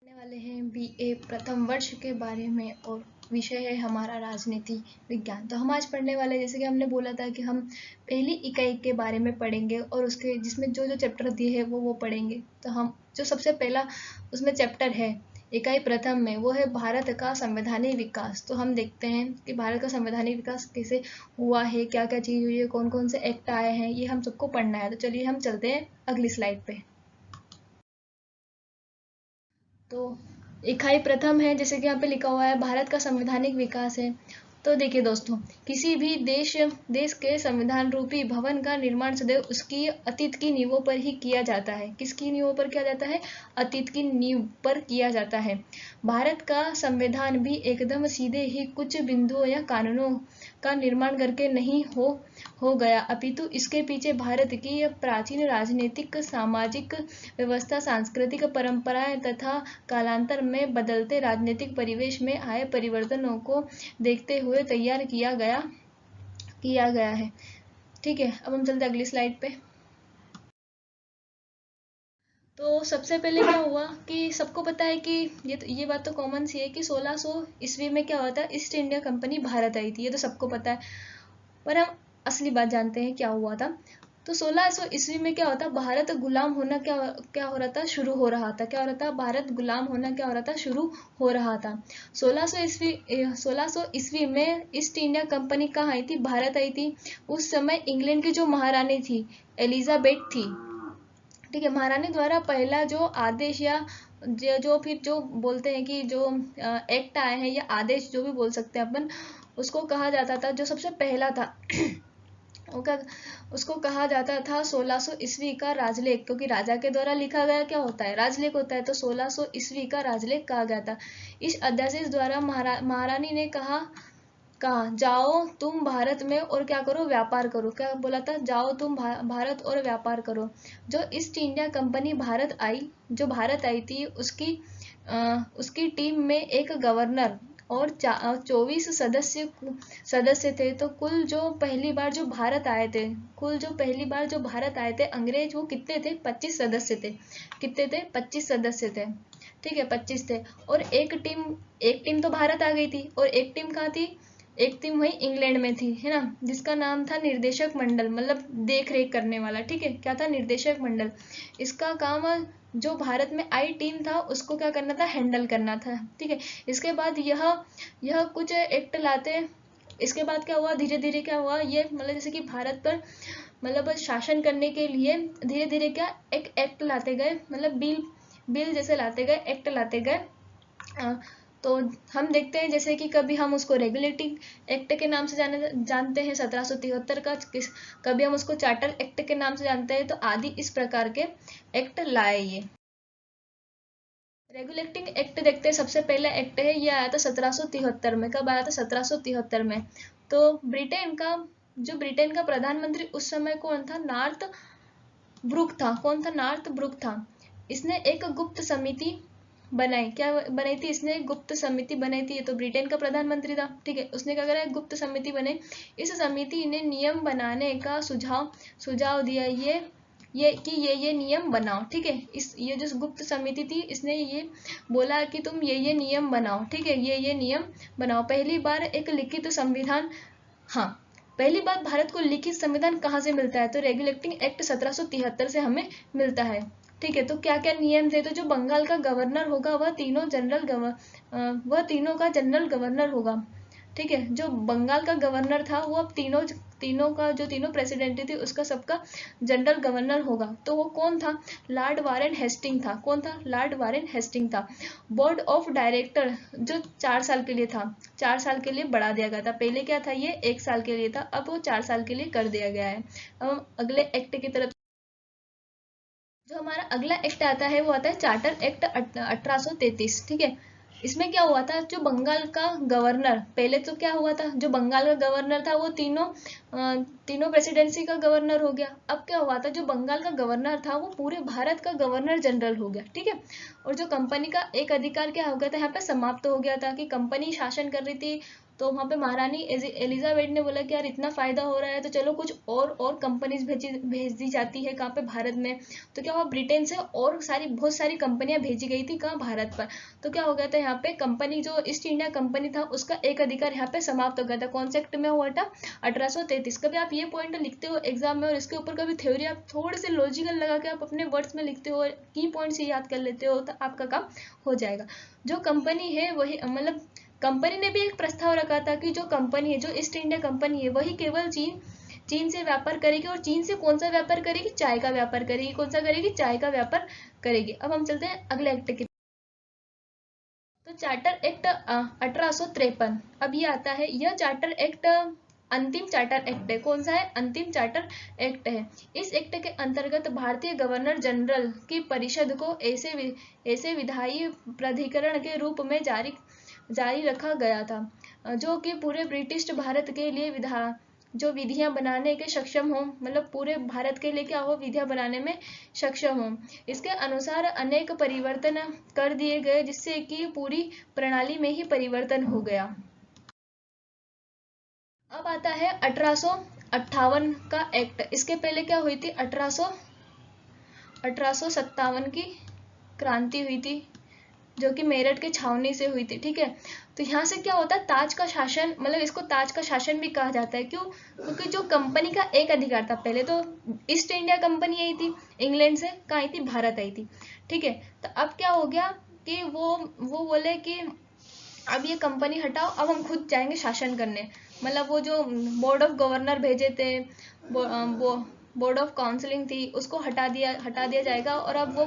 पढ़ने वाले हैं बीए प्रथम वर्ष के बारे में और विषय है हमारा राजनीति विज्ञान। तो हम आज पढ़ने वाले जैसे कि हमने बोला था कि हम पहली इकाई के बारे में पढ़ेंगे और उसके जिसमें जो जो चैप्टर दिए हैं वो पढ़ेंगे। तो हम जो सबसे पहला उसमें चैप्टर है इकाई प्रथम में वो है भारत का संवैधानिक विकास। तो हम देखते हैं कि भारत का संवैधानिक विकास कैसे हुआ है, क्या क्या चीज़ हुई है, कौन कौन से एक्ट आए हैं, ये हम सबको पढ़ना है। तो चलिए हम चलते हैं अगली स्लाइड पे। तो इकाई प्रथम है जैसे कि यहाँ पे लिखा हुआ है भारत का संवैधानिक विकास है। तो देखिए दोस्तों, किसी भी देश के संविधान रूपी भवन का निर्माण सदैव उसकी अतीत की नींवों पर ही किया जाता है। किसकी नींवों पर किया जाता है? अतीत की नींव पर किया जाता है। भारत का संविधान भी एकदम सीधे ही कुछ बिंदुओं या कानूनों का निर्माण करके नहीं हो गया, अपितु इसके पीछे भारत की प्राचीन राजनीतिक, सामाजिक व्यवस्था, सांस्कृतिक परंपराएं तथा कालांतर में बदलते राजनीतिक परिवेश में आए परिवर्तनों को देखते हुए तैयार किया गया है। ठीक है, अब हम चलते अगली स्लाइड पे। तो सबसे पहले क्या हुआ कि सबको पता है कि ये बात तो कॉमन सी है कि 1600 ईस्वी में क्या हुआ था, ईस्ट इंडिया कंपनी भारत आई थी। ये तो सबको पता है, पर हम असली बात जानते हैं क्या हुआ था। तो 1600 ईस्वी में क्या होता, भारत गुलाम होना क्या हो रहा था, शुरू हो रहा था। क्या हो रहा था? भारत गुलाम होना क्या हो रहा था, शुरू हो रहा था। 1600 ईस्वी में ईस्ट इंडिया कंपनी कहाँ आई थी? भारत आई थी। उस समय इंग्लैंड की जो महारानी थी, एलिजाबेथ थी। ठीक है, महारानी द्वारा पहला जो आदेश या फिर जो बोलते हैं कि जो एक्ट आए हैं या आदेश जो भी बोल सकते हैं अपन, उसको कहा जाता था, जो सबसे पहला था उसको कहा जाता था 1600 ईस्वी का राजलेख, क्योंकि राजा के द्वारा लिखा गया क्या होता है, राजलेख होता है। तो 1600 ईस्वी का राजलेख कहा गया था। इस अध्यादेश द्वारा महारानी ने कहा जाओ तुम भारत में और क्या करो, व्यापार करो। क्या बोला था? जाओ तुम भारत और व्यापार करो। जो ईस्ट इंडिया कंपनी जो भारत आई थी, उसकी टीम में एक गवर्नर और 24 सदस्य थे। तो कुल जो पहली बार जो भारत आए थे अंग्रेज, वो कितने थे? 25 सदस्य थे। कितने थे? 25 सदस्य थे। ठीक है, 25 थे। और एक टीम तो भारत आ गई थी और एक टीम कहाँ थी? एक टीम वही इंग्लैंड में थी, है ना, जिसका नाम था निर्देशक मंडल, मतलब देख रेख करने वाला। ठीक है, क्या था? निर्देशक मंडल। इसका काम जो भारत में आई टीम था उसको क्या करना था? हैंडल करना था। ठीक है, इसके बाद यह कुछ एक्ट लाते। इसके बाद क्या हुआ, धीरे धीरे क्या हुआ, ये मतलब जैसे कि भारत पर मतलब शासन करने के लिए धीरे धीरे क्या एक एक्ट लाते गए, मतलब बिल जैसे लाते गए, एक्ट लाते गए। तो हम देखते हैं जैसे कि कभी हम उसको रेगुलेटिंग एक्ट के नाम से जानते हैं 1773 का, कभी हम उसको चार्टर एक्ट के नाम से जानते हैं। तो आदि इस प्रकार के एक्ट लाए ये। रेगुलेटिंग एक्ट देखते हैं, सबसे पहला एक्ट है ये आया था 1773 में। कब आया था? 1773 में। तो ब्रिटेन का प्रधानमंत्री उस समय कौन था? नॉर्थ ब्रुक था। कौन था? नॉर्थ ब्रुक था। इसने एक गुप्त समिति बनाई। क्या बनाई थी? इसने एक गुप्त समिति बनाई थी। ये तो ब्रिटेन का प्रधानमंत्री था। ठीक है, उसने क्या करा? एक गुप्त समिति बनाई। इस समिति ने नियम बनाने का सुझाव दिया, ये नियम बनाओ। ठीक है, ये जो गुप्त समिति थी इसने ये बोला कि तुम ये नियम बनाओ। ठीक है, ये नियम बनाओ। पहली बार एक लिखित संविधान, हाँ, पहली बात भारत को लिखित संविधान कहाँ से मिलता है? तो रेगुलेटिंग एक्ट 1773 से हमें मिलता है। ठीक है, तो क्या क्या नियम थे? तो जो बंगाल का गवर्नर होगा वह तीनों का जनरल गवर्नर होगा। ठीक है, जो बंगाल का गवर्नर था वो अब तीनों प्रेसिडेंट थी उसका सबका जनरल गवर्नर होगा। तो वो कौन था? लॉर्ड वारेन हेस्टिंग था। कौन था? लॉर्ड वारेन हेस्टिंग था। बोर्ड ऑफ डायरेक्टर जो 4 साल के लिए था, 4 साल के लिए बढ़ा दिया गया था। पहले क्या था? ये 1 साल के लिए था, अब वो 4 साल के लिए कर दिया गया है। अब हम अगले एक्ट की तरफ, जो हमारा अगला एक्ट आता है वो आता है चार्टर एक्ट 1833। ठीक है, इसमें क्या हुआ था, जो बंगाल का गवर्नर, पहले तो क्या हुआ था, जो बंगाल का गवर्नर था वो तीनों प्रेसिडेंसी का गवर्नर हो गया। अब क्या हुआ था, जो बंगाल का गवर्नर था वो पूरे भारत का गवर्नर जनरल हो गया। ठीक है, और जो कंपनी का एक अधिकार क्या हो गया था, यहाँ पे समाप्त हो गया था कि कंपनी शासन कर रही थी तो वहाँ पे महारानी एलिजाबेथ ने बोला कि यार इतना फायदा हो रहा है तो चलो कुछ और कंपनीज भेज दी जाती है कहाँ पे, भारत में। तो क्या हुआ, ब्रिटेन से और बहुत सारी कंपनियां भेजी गई थी कहाँ, भारत पर। तो क्या हो गया था, यहाँ पे कंपनी जो ईस्ट इंडिया कंपनी था उसका एक अधिकार यहाँ पे समाप्त हो गया था। कौन से एक्ट में हुआ था, 1833। कभी आप ये पॉइंट लिखते हो एग्जाम में और इसके ऊपर कभी थ्योरी आप थोड़े से लॉजिकल लगा के आप अपने वर्ड्स में लिखते हो, की पॉइंट्स याद कर लेते हो, तो आपका काम हो जाएगा। जो कंपनी है वही, मतलब कंपनी ने भी एक प्रस्ताव रखा था कि जो कंपनी है, जो ईस्ट इंडिया कंपनी है, वही केवल चीन से व्यापार करेगी। और चीन से कौन सा व्यापार करेगी, चाय का व्यापार करेगी। कौन सा करेगी, चाय का व्यापार करेगी। अब हम चलते हैं अगले एक्ट की। तो चार्टर एक्ट 1853, अब ये आता है, यह चार्टर एक्ट अंतिम चार्टर एक्ट है। कौन सा है, अंतिम चार्टर एक्ट है। इस एक्ट के अंतर्गत भारतीय गवर्नर जनरल की परिषद को ऐसे विधायी प्राधिकरण के रूप में जारी रखा गया था, जो कि पूरे ब्रिटिश भारत के लिए जो विधियां बनाने के सक्षम हो, मतलब पूरे भारत के लिए क्या हो, विधियां बनाने में सक्षम हो। इसके अनुसार अनेक परिवर्तन कर दिए गए, जिससे कि पूरी प्रणाली में ही परिवर्तन हो गया। अब आता है 1858 का एक्ट। इसके पहले क्या हुई थी, 1857 की क्रांति हुई थी, जो कि मेरठ के छावनी से हुई थी। ठीक है, तो यहाँ से क्या होता है, ताज का शासन, मतलब इसको ताज का शासन भी कहा जाता है। क्यों, क्योंकि जो कंपनी का एक अधिकार था, पहले तो ईस्ट इंडिया कंपनी आई थी, इंग्लैंड से कहाँ आई थी, भारत आई थी। ठीक है, तो अब क्या हो गया कि वो बोले कि अब ये कंपनी हटाओ, अब हम खुद जाएंगे शासन करने। मतलब वो जो बोर्ड ऑफ गवर्नर भेजे थे, वो बोर्ड ऑफ काउंसलिंग थी, उसको हटा दिया जाएगा, और अब वो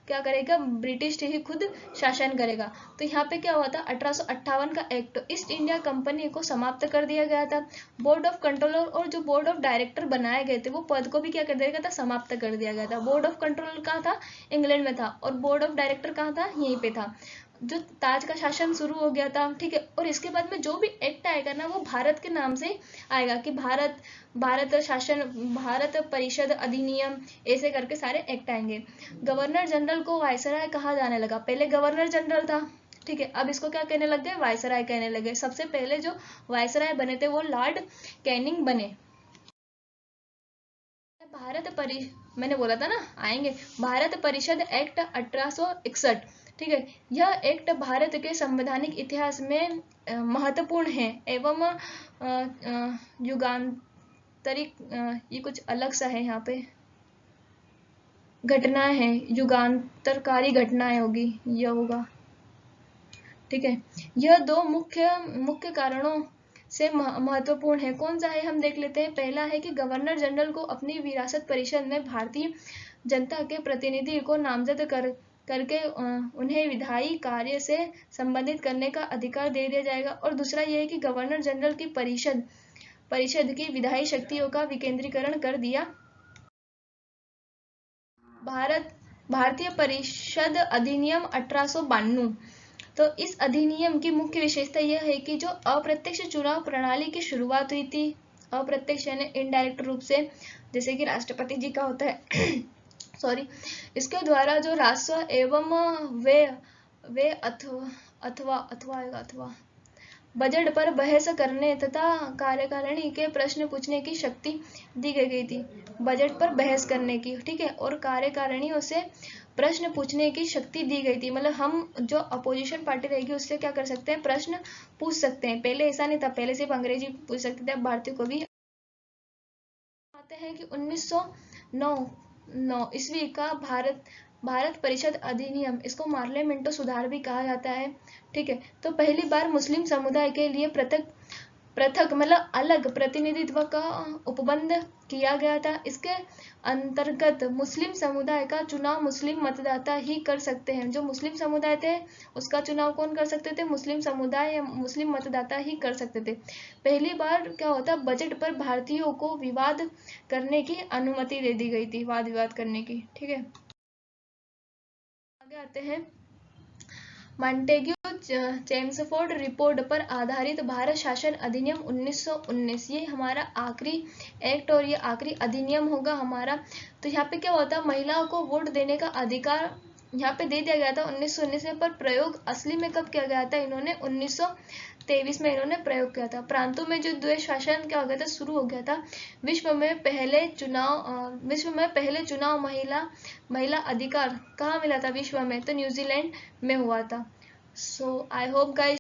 क्या करेगा, ब्रिटिश ही खुद शासन करेगा। तो यहाँ पे क्या हुआ था, 1858 का एक्ट, ईस्ट इंडिया कंपनी को समाप्त कर दिया गया था। बोर्ड ऑफ कंट्रोलर और जो बोर्ड ऑफ डायरेक्टर बनाए गए थे, वो पद को भी क्या कर दिया गया था, समाप्त कर दिया गया था। बोर्ड ऑफ कंट्रोलर कहाँ था, इंग्लैंड में था, और बोर्ड ऑफ डायरेक्टर कहाँ था, यहीं पे था। जो ताज का शासन शुरू हो गया था। ठीक है, और इसके बाद में जो भी एक्ट आएगा ना, वो भारत के नाम से आएगा, कि भारत शासन, भारत परिषद अधिनियम, ऐसे करके सारे एक्ट आएंगे। गवर्नर जनरल को वायसराय कहा जाने लगा। पहले गवर्नर जनरल था, ठीक है, अब इसको क्या कहने लग गए, वायसराय कहने लगे। सबसे पहले जो वायसराय बने थे वो लॉर्ड कैनिंग बने। मैंने बोला था ना आएंगे, भारत परिषद एक्ट 1861। ठीक है, यह एक्ट भारत के संवैधानिक इतिहास में महत्वपूर्ण है एवं युगांतरिक, ये कुछ अलग सा है, यहाँ पे घटना है, युगांतरकारी घटनाएं होगी, यह होगा। ठीक है, यह दो मुख्य कारणों से महत्वपूर्ण है। कौन सा है, हम देख लेते हैं। पहला है कि गवर्नर जनरल को अपनी विरासत परिषद में भारतीय जनता के प्रतिनिधि को नामजद करके उन्हें विधायी कार्य से संबंधित करने का अधिकार दे दिया जाएगा। और दूसरा यह है कि गवर्नर जनरल की परिषद की विधायी शक्तियों का विकेंद्रीकरण कर दिया। भारतीय परिषद अधिनियम 1892। तो इस अधिनियम की मुख्य विशेषता यह है कि जो अप्रत्यक्ष चुनाव प्रणाली की शुरुआत हुई थी, अप्रत्यक्ष यानी इनडायरेक्ट रूप से, जैसे कि राष्ट्रपति जी का होता है सॉरी, इसके द्वारा जो राजस्व एवं वे अथवा बजट पर बहस करने तथा कार्यकारिणी के प्रश्न पूछने की शक्ति दी गई थी। बजट पर बहस करने की, ठीक है, और कार्यकारिणियों से प्रश्न पूछने की शक्ति दी गई थी। मतलब हम जो अपोजिशन पार्टी रहेगी उससे क्या कर सकते हैं, प्रश्न पूछ सकते हैं। पहले ऐसा नहीं था, पहले सिर्फ अंग्रेजी पूछ सकते थे, अब भारतीय को भी। आते हैं कि 1909 ईस्वी का भारत परिषद अधिनियम, इसको पार्लियामेंटो सुधार भी कहा जाता है। ठीक है, तो पहली बार मुस्लिम समुदाय के लिए पृथक मतलब अलग प्रतिनिधित्व का उपबंध किया गया था। इसके अंतर्गत मुस्लिम समुदाय का चुनाव मुस्लिम मतदाता ही कर सकते हैं। जो मुस्लिम समुदाय थे उसका चुनाव कौन कर सकते थे, मुस्लिम समुदाय या मुस्लिम मतदाता ही कर सकते थे। पहली बार क्या होता, बजट पर भारतीयों को विवाद करने की अनुमति दे दी गई थी, वाद विवाद करने की। ठीक है, आगे आते हैं। मॉन्टेग्यू चेम्सफोर्ड रिपोर्ट पर आधारित भारत शासन अधिनियम 1919, ये हमारा आखिरी एक्ट और ये आखिरी अधिनियम होगा हमारा। तो यहाँ पे क्या होता है, महिलाओं को वोट देने का अधिकार यहाँ पे दे दिया गया था 1919 में, पर प्रयोग असली में कब किया गया था, इन्होंने 1923 में इन्होंने प्रयोग किया था। प्रांतों में जो द्वैध शासन क्या हो गया था, शुरू हो गया था। विश्व में पहले चुनाव महिला अधिकार कहाँ मिला था विश्व में, तो न्यूजीलैंड में हुआ था। सो आई होप गाइस